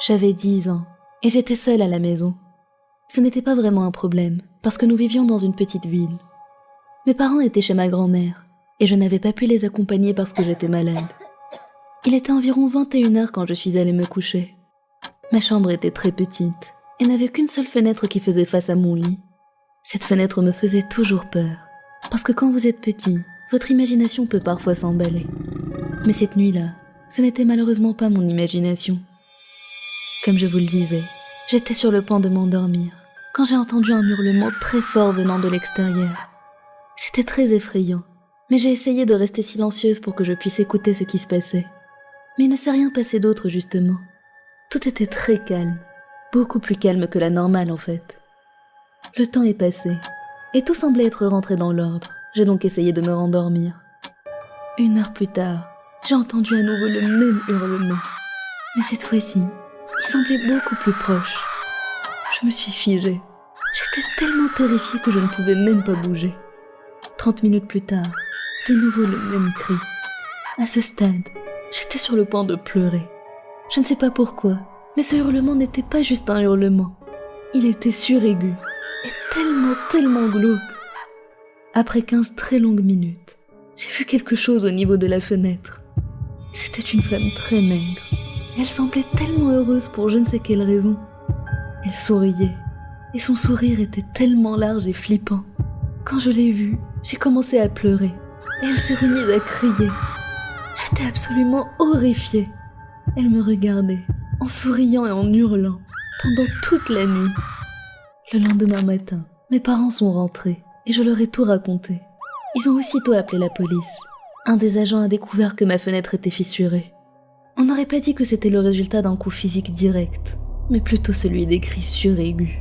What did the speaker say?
J'avais 10 ans et j'étais seule à la maison. Ce n'était pas vraiment un problème parce que nous vivions dans une petite ville. Mes parents étaient chez ma grand-mère et je n'avais pas pu les accompagner parce que j'étais malade. Il était environ 21h quand je suis allée me coucher. Ma chambre était très petite et n'avait qu'une seule fenêtre qui faisait face à mon lit. Cette fenêtre me faisait toujours peur parce que quand vous êtes petit, votre imagination peut parfois s'emballer. Mais cette nuit-là, ce n'était malheureusement pas mon imagination. Comme je vous le disais, j'étais sur le point de m'endormir quand j'ai entendu un hurlement très fort venant de l'extérieur. C'était très effrayant, mais j'ai essayé de rester silencieuse pour que je puisse écouter ce qui se passait. Mais il ne s'est rien passé d'autre justement. Tout était très calme, beaucoup plus calme que la normale en fait. Le temps est passé, et tout semblait être rentré dans l'ordre. J'ai donc essayé de me rendormir. 1 heure plus tard, j'ai entendu à nouveau le même hurlement. Mais cette fois-ci, il semblait beaucoup plus proche. Je me suis figée. J'étais tellement terrifiée que je ne pouvais même pas bouger. 30 minutes plus tard, de nouveau le même cri. À ce stade, j'étais sur le point de pleurer. Je ne sais pas pourquoi, mais ce hurlement n'était pas juste un hurlement. Il était suraigu et tellement glauque. Après 15 très longues minutes, j'ai vu quelque chose au niveau de la fenêtre. C'était une femme très maigre. Elle semblait tellement heureuse pour je ne sais quelle raison. Elle souriait, et son sourire était tellement large et flippant. Quand je l'ai vue, j'ai commencé à pleurer, et elle s'est remise à crier. J'étais absolument horrifiée. Elle me regardait, en souriant et en hurlant, pendant toute la nuit. Le lendemain matin, mes parents sont rentrés, et je leur ai tout raconté. Ils ont aussitôt appelé la police. Un des agents a découvert que ma fenêtre était fissurée. On n'aurait pas dit que c'était le résultat d'un coup physique direct, mais plutôt celui des cris suraigus.